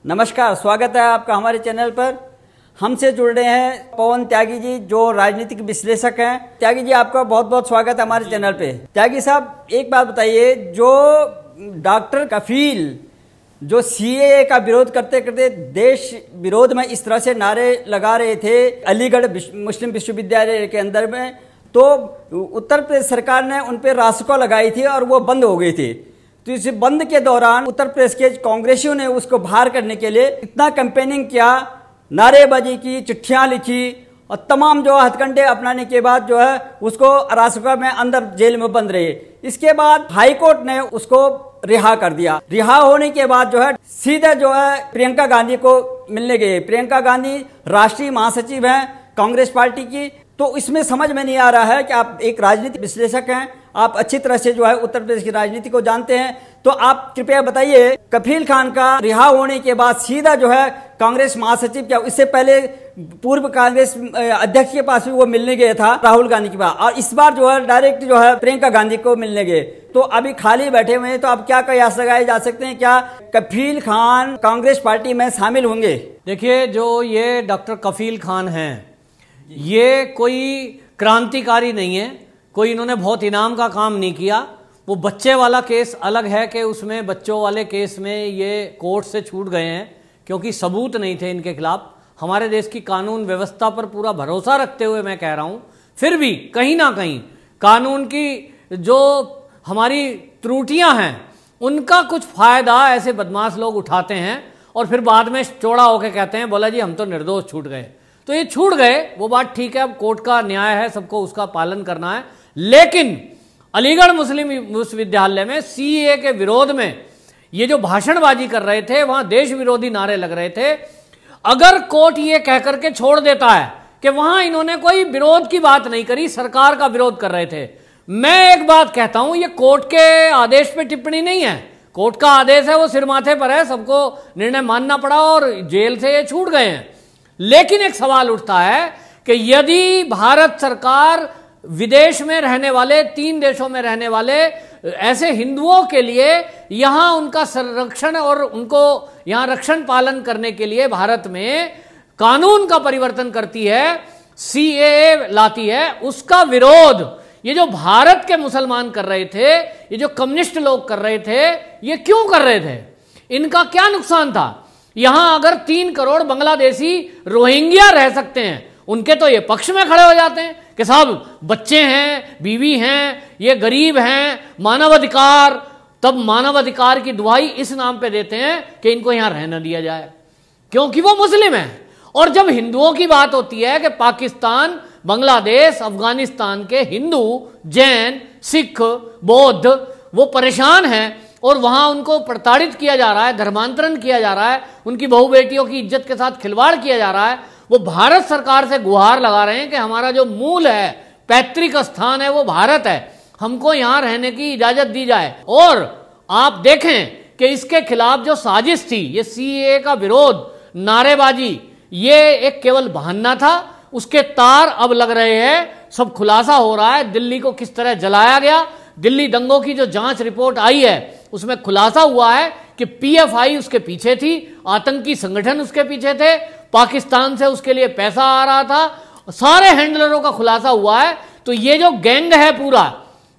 नमस्कार, स्वागत है आपका हमारे चैनल पर। हमसे जुड़ रहे हैं पवन त्यागी जी, जो राजनीतिक विश्लेषक हैं। त्यागी जी, आपका बहुत बहुत स्वागत है हमारे चैनल पे। त्यागी साहब, एक बात बताइए, जो डॉक्टर कफील जो सीएए का विरोध करते करते देश विरोध में इस तरह से नारे लगा रहे थे अलीगढ़ मुस्लिम विश्वविद्यालय के अंदर में, तो उत्तर प्रदेश सरकार ने उन पर रासुका लगाई थी और वो बंद हो गई थी। तो इस बंद के दौरान उत्तर प्रदेश के कांग्रेसियों ने उसको बाहर करने के लिए इतना कैंपेनिंग किया, नारेबाजी की, चिट्ठियां लिखी और तमाम जो हथकंडे अपनाने के बाद जो है उसको रासुका में अंदर जेल में बंद रहे। इसके बाद हाईकोर्ट ने उसको रिहा कर दिया। रिहा होने के बाद जो है सीधे जो है प्रियंका गांधी को मिलने गए। प्रियंका गांधी राष्ट्रीय महासचिव हैं कांग्रेस पार्टी की। तो इसमें समझ में नहीं आ रहा है कि आप एक राजनीतिक विश्लेषक हैं, आप अच्छी तरह से जो है उत्तर प्रदेश की राजनीति को जानते हैं, तो आप कृपया बताइए, कफील खान का रिहा होने के बाद सीधा जो है कांग्रेस महासचिव, क्या इससे पहले पूर्व कांग्रेस अध्यक्ष के पास भी वो मिलने गया था राहुल गांधी के पास, और इस बार जो है डायरेक्ट जो है प्रियंका गांधी को मिलने गए। तो अभी खाली बैठे हुए हैं, तो अब क्या कयास लगाए जा सकते हैं, क्या कफील खान कांग्रेस पार्टी में शामिल होंगे? देखिए, जो ये डॉक्टर कफील खान हैं, ये कोई क्रांतिकारी नहीं है, कोई इन्होंने बहुत इनाम का काम नहीं किया। वो बच्चे वाला केस अलग है कि उसमें बच्चों वाले केस में ये कोर्ट से छूट गए हैं क्योंकि सबूत नहीं थे इनके खिलाफ। हमारे देश की कानून व्यवस्था पर पूरा भरोसा रखते हुए मैं कह रहा हूं, फिर भी कहीं ना कहीं कानून की जो हमारी त्रुटियां हैं उनका कुछ फायदा ऐसे बदमाश लोग उठाते हैं और फिर बाद में चौड़ा होकर कहते हैं, बोला जी हम तो निर्दोष छूट गए। तो ये छूट गए, वो बात ठीक है, अब कोर्ट का न्याय है, सबको उसका पालन करना है। लेकिन अलीगढ़ मुस्लिम विश्वविद्यालय में सीएए के विरोध में ये जो भाषणबाजी कर रहे थे, वहां देश विरोधी नारे लग रहे थे। अगर कोर्ट ये कह करके छोड़ देता है कि वहां इन्होंने कोई विरोध की बात नहीं करी, सरकार का विरोध कर रहे थे। मैं एक बात कहता हूं, ये कोर्ट के आदेश पे टिप्पणी नहीं है, कोर्ट का आदेश है, वो सिर माथे पर है, सबको निर्णय मानना पड़ा और जेल से ये छूट गए हैं। लेकिन एक सवाल उठता है कि यदि भारत सरकार विदेश में रहने वाले, 3 देशों में रहने वाले ऐसे हिंदुओं के लिए यहां उनका संरक्षण और उनको यहां रक्षण पालन करने के लिए भारत में कानून का परिवर्तन करती है, सीएए लाती है, उसका विरोध ये जो भारत के मुसलमान कर रहे थे, ये जो कम्युनिस्ट लोग कर रहे थे, ये क्यों कर रहे थे? इनका क्या नुकसान था? यहां अगर 3 करोड़ बांग्लादेशी रोहिंग्या रह सकते हैं, उनके तो ये पक्ष में खड़े हो जाते हैं कि साहब बच्चे हैं, बीवी हैं, ये गरीब हैं, मानवाधिकार। तब मानवाधिकार की दुहाई इस नाम पे देते हैं कि इनको यहां रहने दिया जाए क्योंकि वो मुस्लिम हैं। और जब हिंदुओं की बात होती है कि पाकिस्तान, बांग्लादेश, अफगानिस्तान के हिंदू, जैन, सिख, बौद्ध वो परेशान हैं और वहां उनको प्रताड़ित किया जा रहा है, धर्मांतरण किया जा रहा है, उनकी बहु बेटियों की इज्जत के साथ खिलवाड़ किया जा रहा है, वो भारत सरकार से गुहार लगा रहे हैं कि हमारा जो मूल है, पैतृक स्थान है, वो भारत है, हमको यहां रहने की इजाजत दी जाए। और आप देखें कि इसके खिलाफ जो साजिश थी, ये सीएए का विरोध, नारेबाजी, ये एक केवल बहाना था, उसके तार अब लग रहे हैं, सब खुलासा हो रहा है। दिल्ली को किस तरह जलाया गया, दिल्ली दंगों की जो जांच रिपोर्ट आई है उसमें खुलासा हुआ है कि पीएफआई उसके पीछे थी, आतंकी संगठन उसके पीछे थे, पाकिस्तान से उसके लिए पैसा आ रहा था, सारे हैंडलरों का खुलासा हुआ है। तो ये जो गैंग है पूरा,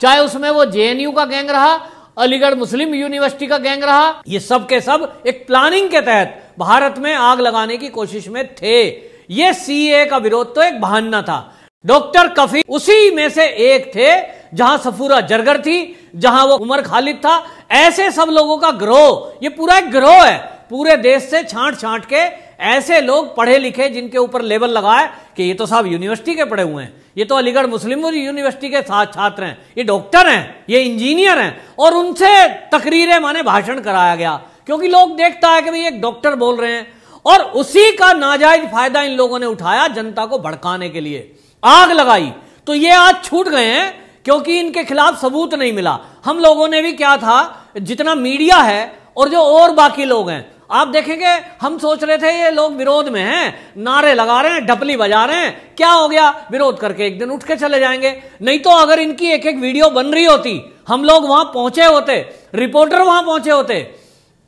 चाहे उसमें वो जेएनयू का गैंग रहा, अलीगढ़ मुस्लिम यूनिवर्सिटी का गैंग रहा, ये सब के सब एक प्लानिंग के तहत भारत में आग लगाने की कोशिश में थे। ये सीएए का विरोध तो एक बहाना था। डॉक्टर कफील उसी में से एक थे, जहां सफूरा जरगर थी, जहां वो उमर खालिद था। ऐसे सब लोगों का गिरोह, ये पूरा एक गिरोह है, पूरे देश से छांट छांट के ऐसे लोग पढ़े लिखे जिनके ऊपर लेबल लगाए कि ये तो साहब यूनिवर्सिटी के पढ़े हुए हैं, ये तो अलीगढ़ मुस्लिम यूनिवर्सिटी के छात्र हैं, ये डॉक्टर हैं, ये इंजीनियर हैं, और उनसे तकरीरें माने भाषण कराया गया क्योंकि लोग देखता है कि भाई एक डॉक्टर बोल रहे हैं। और उसी का नाजायज फायदा इन लोगों ने उठाया, जनता को भड़काने के लिए आग लगाई। तो ये आज छूट गए हैं क्योंकि इनके खिलाफ सबूत नहीं मिला। हम लोगों ने भी क्या था, जितना मीडिया है और जो और बाकी लोग हैं, आप देखेंगे हम सोच रहे थे ये लोग विरोध में हैं, नारे लगा रहे हैं, ढपली बजा रहे हैं, क्या हो गया, विरोध करके एक दिन उठ के चले जाएंगे। नहीं तो अगर इनकी एक एक वीडियो बन रही होती, हम लोग वहां पहुंचे होते, रिपोर्टर वहां पहुंचे होते,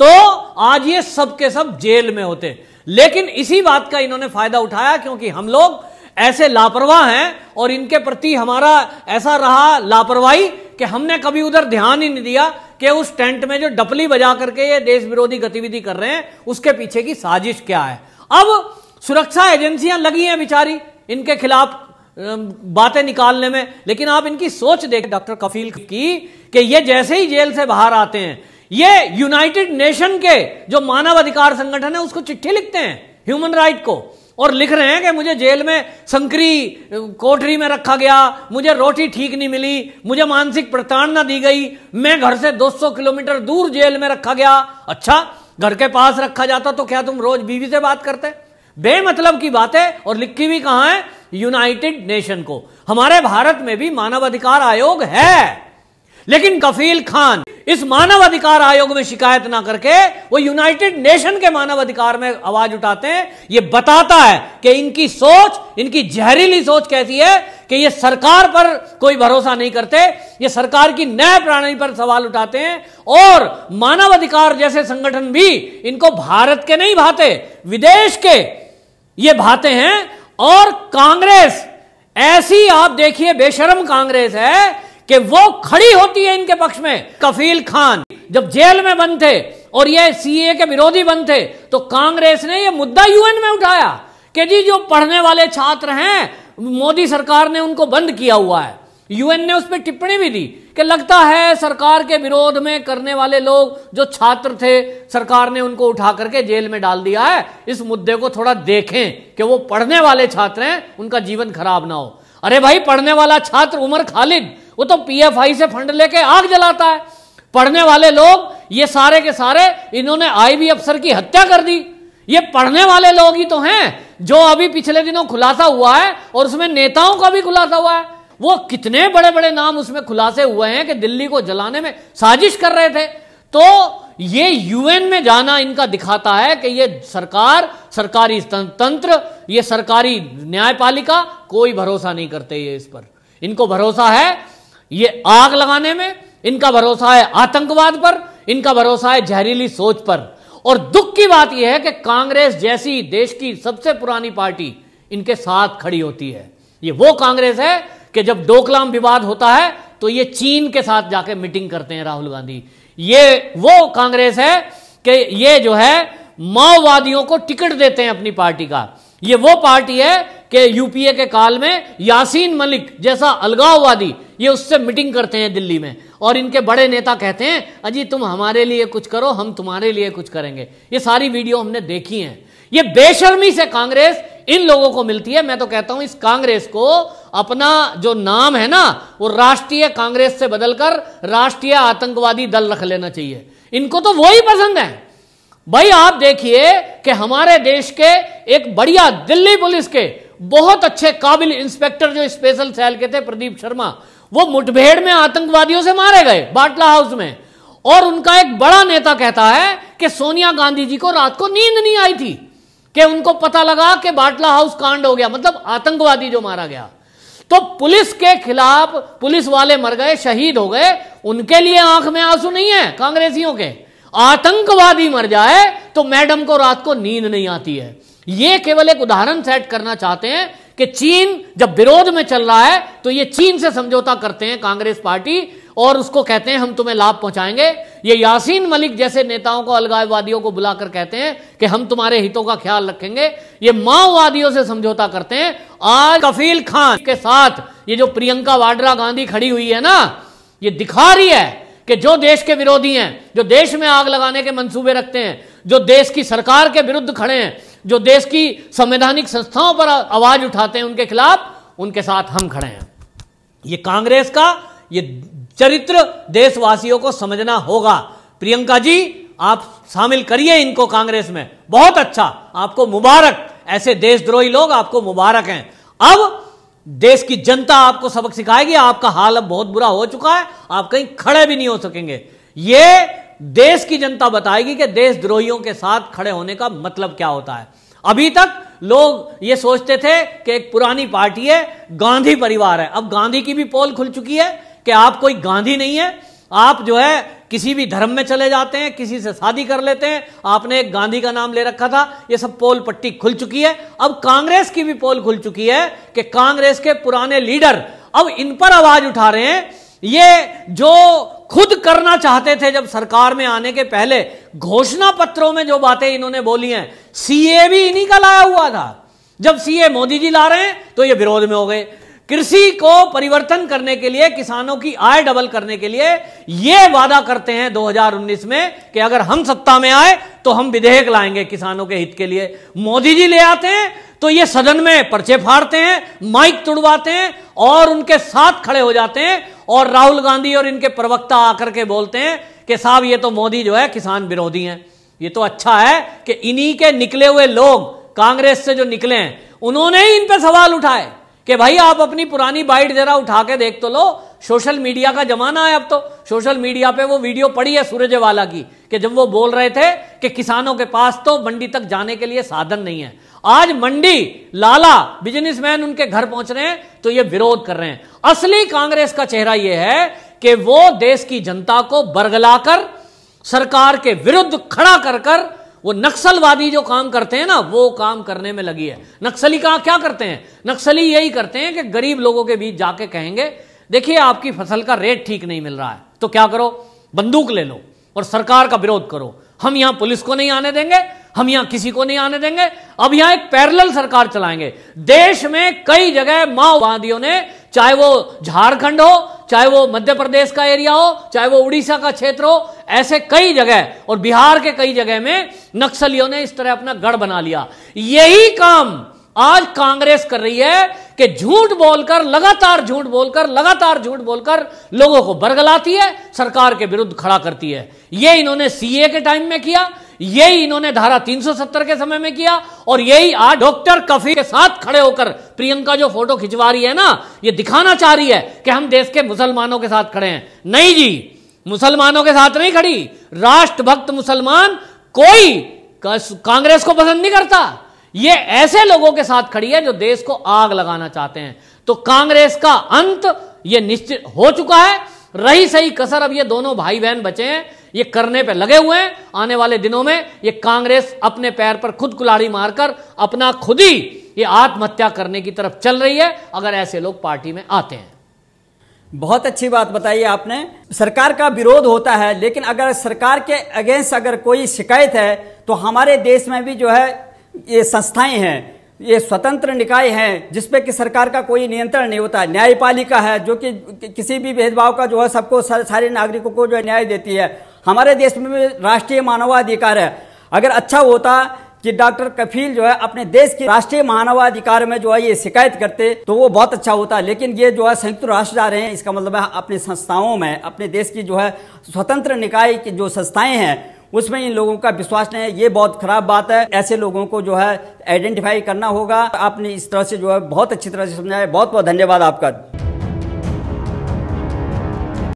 तो आज ये सब के सब जेल में होते। लेकिन इसी बात का इन्होंने फायदा उठाया, क्योंकि हम लोग ऐसे लापरवाह हैं और इनके प्रति हमारा ऐसा रहा लापरवाही कि हमने कभी उधर ध्यान ही नहीं दिया कि उस टेंट में जो डपली बजा करके ये देश विरोधी गतिविधि कर रहे हैं उसके पीछे की साजिश क्या है। अब सुरक्षा एजेंसियां लगी हैं बेचारी इनके खिलाफ बातें निकालने में, लेकिन आप इनकी सोच देखें डॉक्टर कफील की कि ये जैसे ही जेल से बाहर आते हैं ये यूनाइटेड नेशन के जो मानव अधिकार संगठन है उसको चिट्ठी लिखते हैं, ह्यूमन राइट को, और लिख रहे हैं कि मुझे जेल में संकरी कोठरी में रखा गया, मुझे रोटी ठीक नहीं मिली, मुझे मानसिक प्रताड़ना दी गई, मैं घर से 200 किलोमीटर दूर जेल में रखा गया। अच्छा, घर के पास रखा जाता तो क्या तुम रोज बीवी से बात करते? बेमतलब की बातें, और लिखी भी कहां है? यूनाइटेड नेशन को। हमारे भारत में भी मानव अधिकार आयोग है, लेकिन कफील खान इस मानव अधिकार आयोग में शिकायत ना करके वो यूनाइटेड नेशन के मानव अधिकार में आवाज उठाते हैं। ये बताता है कि इनकी सोच, इनकी जहरीली सोच कैसी है कि ये सरकार पर कोई भरोसा नहीं करते, ये सरकार की न्याय प्रणाली पर सवाल उठाते हैं, और मानव अधिकार जैसे संगठन भी इनको भारत के नहीं भाते, विदेश के ये भाते हैं। और कांग्रेस ऐसी, आप देखिए, बेशर्म कांग्रेस है कि वो खड़ी होती है इनके पक्ष में। कफील खान जब जेल में बंद थे और ये सीए के विरोधी बंद थे तो कांग्रेस ने ये मुद्दा यूएन में उठाया कि जी जो पढ़ने वाले छात्र हैं मोदी सरकार ने उनको बंद किया हुआ है। यूएन ने उस पर टिप्पणी भी दी कि लगता है सरकार के विरोध में करने वाले लोग जो छात्र थे सरकार ने उनको उठा करके जेल में डाल दिया है, इस मुद्दे को थोड़ा देखें कि वो पढ़ने वाले छात्र हैं, उनका जीवन खराब ना हो। अरे भाई, पढ़ने वाला छात्र उमर खालिद वो तो पीएफआई से फंड लेके आग जलाता है। पढ़ने वाले लोग ये सारे के सारे इन्होंने आईबी अफसर की हत्या कर दी। ये पढ़ने वाले लोग ही तो हैं जो अभी पिछले दिनों खुलासा हुआ है, और उसमें नेताओं का भी खुलासा हुआ है। वो कितने बड़े बड़े नाम उसमें खुलासे हुए हैं कि दिल्ली को जलाने में साजिश कर रहे थे। तो ये यूएन में जाना इनका दिखाता है कि ये सरकार, सरकारी तंत्र, ये सरकारी न्यायपालिका कोई भरोसा नहीं करते। ये इस पर इनको भरोसा है ये आग लगाने में, इनका भरोसा है आतंकवाद पर, इनका भरोसा है जहरीली सोच पर। और दुख की बात यह है कि कांग्रेस जैसी देश की सबसे पुरानी पार्टी इनके साथ खड़ी होती है। ये वो कांग्रेस है कि जब डोकलाम विवाद होता है तो ये चीन के साथ जाके मीटिंग करते हैं राहुल गांधी। ये वो कांग्रेस है कि ये जो है माओवादियों को टिकट देते हैं अपनी पार्टी का। ये वो पार्टी है कि यूपीए के काल में यासीन मलिक जैसा अलगाववादी ये उससे मीटिंग करते हैं दिल्ली में, और इनके बड़े नेता कहते हैं अजी तुम हमारे लिए कुछ करो, हम तुम्हारे लिए कुछ करेंगे। ये सारी वीडियो हमने देखी हैं। ये बेशर्मी से कांग्रेस इन लोगों को मिलती है। मैं तो कहता हूं इस कांग्रेस को अपना जो नाम है ना वो राष्ट्रीय कांग्रेस से बदलकर राष्ट्रीय आतंकवादी दल रख लेना चाहिए। इनको तो वही पसंद है। भाई आप देखिए कि हमारे देश के एक बढ़िया दिल्ली पुलिस के बहुत अच्छे काबिल इंस्पेक्टर जो स्पेशल सेल के थे प्रदीप शर्मा, वो मुठभेड़ में आतंकवादियों से मारे गए बाटला हाउस में। और उनका एक बड़ा नेता कहता है कि सोनिया गांधी जी को रात को नींद नहीं आई थी कि उनको पता लगा कि बाटला हाउस कांड हो गया, मतलब आतंकवादी जो मारा गया। तो पुलिस के खिलाफ पुलिस वाले मर गए, शहीद हो गए, उनके लिए आंख में आंसू नहीं है कांग्रेसियों के। आतंकवादी मर जाए तो मैडम को रात को नींद नहीं आती है। ये केवल एक उदाहरण सेट करना चाहते हैं कि चीन जब विरोध में चल रहा है तो ये चीन से समझौता करते हैं कांग्रेस पार्टी, और उसको कहते हैं हम तुम्हें लाभ पहुंचाएंगे। ये यासीन मलिक जैसे नेताओं को, अलगाववादियों को बुलाकर कहते हैं कि हम तुम्हारे हितों का ख्याल रखेंगे। ये माओवादियों से समझौता करते हैं। आज कफील खान के साथ ये जो प्रियंका वाड्रा गांधी खड़ी हुई है ना, ये दिखा रही है कि जो देश के विरोधी हैं, जो देश में आग लगाने के मंसूबे रखते हैं, जो देश की सरकार के विरुद्ध खड़े हैं, जो देश की संवैधानिक संस्थाओं पर आवाज उठाते हैं उनके खिलाफ, उनके साथ हम खड़े हैं। ये कांग्रेस का ये चरित्र देशवासियों को समझना होगा। प्रियंका जी आप शामिल करिए इनको कांग्रेस में, बहुत अच्छा, आपको मुबारक। ऐसे देशद्रोही लोग आपको मुबारक हैं। अब देश की जनता आपको सबक सिखाएगी। आपका हाल अब बहुत बुरा हो चुका है, आप कहीं खड़े भी नहीं हो सकेंगे। ये देश की जनता बताएगी कि देशद्रोहियों के साथ खड़े होने का मतलब क्या होता है। अभी तक लोग ये सोचते थे कि एक पुरानी पार्टी है, गांधी परिवार है। अब गांधी की भी पोल खुल चुकी है कि आप कोई गांधी नहीं है, आप जो है किसी भी धर्म में चले जाते हैं, किसी से शादी कर लेते हैं। आपने एक गांधी का नाम ले रखा था, ये सब पोल पट्टी खुल चुकी है। अब कांग्रेस की भी पोल खुल चुकी है कि कांग्रेस के पुराने लीडर अब इन पर आवाज उठा रहे हैं। ये जो खुद करना चाहते थे जब सरकार में आने के पहले, घोषणा पत्रों में जो बातें इन्होंने बोली हैं, सीए भी इन्हीं का लाया हुआ था। जब सीए मोदी जी ला रहे हैं तो ये विरोध में हो गए। कृषि को परिवर्तन करने के लिए, किसानों की आय डबल करने के लिए ये वादा करते हैं 2019 में कि अगर हम सत्ता में आए तो हम विधेयक लाएंगे किसानों के हित के लिए। मोदी जी ले आते हैं तो ये सदन में पर्चे फाड़ते हैं, माइक तुड़वाते हैं और उनके साथ खड़े हो जाते हैं। और राहुल गांधी और इनके प्रवक्ता आकर के बोलते हैं कि साहब ये तो मोदी जो है किसान विरोधी हैं। ये तो अच्छा है कि इन्हीं के निकले हुए लोग, कांग्रेस से जो निकले हैं, उन्होंने ही इन पे सवाल उठाए कि भाई आप अपनी पुरानी बाइट जरा उठा के देख तो लो। सोशल मीडिया का जमाना है अब तो। सोशल मीडिया पे वो वीडियो पड़ी है सुरजेवाला की कि जब वो बोल रहे थे कि किसानों के पास तो मंडी तक जाने के लिए साधन नहीं है। आज मंडी लाला बिजनेसमैन उनके घर पहुंच रहे हैं तो ये विरोध कर रहे हैं। असली कांग्रेस का चेहरा ये है कि वो देश की जनता को बरगलाकर, सरकार के विरुद्ध खड़ा कर कर, वो नक्सलवादी जो काम करते हैं ना, वो काम करने में लगी है। नक्सली का क्या करते हैं? नक्सली यही करते हैं कि गरीब लोगों के बीच जाके कहेंगे देखिए आपकी फसल का रेट ठीक नहीं मिल रहा है तो क्या करो, बंदूक ले लो और सरकार का विरोध करो। हम यहां पुलिस को नहीं आने देंगे, हम यहां किसी को नहीं आने देंगे। अब यहां एक पैरेलल सरकार चलाएंगे। देश में कई जगह माओवादियों ने, चाहे वो झारखंड हो, चाहे वो मध्य प्रदेश का एरिया हो, चाहे वो उड़ीसा का क्षेत्र हो, ऐसे कई जगह और बिहार के कई जगह में नक्सलियों ने इस तरह अपना गढ़ बना लिया। यही काम आज कांग्रेस कर रही है कि झूठ बोलकर, लगातार झूठ बोलकर लोगों को बरगलाती है, सरकार के विरुद्ध खड़ा करती है। ये इन्होंने सीए के टाइम में किया, यही इन्होंने धारा 370 के समय में किया, और यही आज डॉक्टर कफील के साथ खड़े होकर प्रियंका जो फोटो खिंचवा रही है ना, ये दिखाना चाह रही है कि हम देश के मुसलमानों के साथ खड़े हैं। नहीं जी, मुसलमानों के साथ नहीं खड़ी। राष्ट्रभक्त मुसलमान कोई कांग्रेस को पसंद नहीं करता। ये ऐसे लोगों के साथ खड़ी है जो देश को आग लगाना चाहते हैं। तो कांग्रेस का अंत ये निश्चित हो चुका है। रही सही कसर अब ये दोनों भाई बहन बचे हैं, ये करने पे लगे हुए हैं। आने वाले दिनों में ये कांग्रेस अपने पैर पर खुद कुल्हाड़ी मारकर अपना खुद ही ये आत्महत्या करने की तरफ चल रही है, अगर ऐसे लोग पार्टी में आते हैं। बहुत अच्छी बात बताई आपने। सरकार का विरोध होता है, लेकिन अगर सरकार के अगेंस्ट अगर कोई शिकायत है तो हमारे देश में भी जो है ये संस्थाएं हैं, ये स्वतंत्र निकाय हैं जिसपे कि सरकार का कोई नियंत्रण नहीं होता। न्यायपालिका है जो कि किसी भी भेदभाव का जो है सबको, सारे नागरिकों को जो है न्याय देती है। हमारे देश में भी राष्ट्रीय मानवाधिकार है। अगर अच्छा होता कि डॉक्टर कफील जो है अपने देश के राष्ट्रीय मानवाधिकार में जो है ये शिकायत करते तो वो बहुत अच्छा होता। लेकिन ये जो है संयुक्त राष्ट्र जा रहे हैं, इसका मतलब है अपनी संस्थाओं में, अपने देश की जो है स्वतंत्र निकाय की जो संस्थाएं हैं उसमें इन लोगों का विश्वास नहीं है। ये बहुत खराब बात है। ऐसे लोगों को जो है आइडेंटिफाई करना होगा। आपने इस तरह से जो है बहुत अच्छी तरह से समझाया। बहुत बहुत धन्यवाद आपका।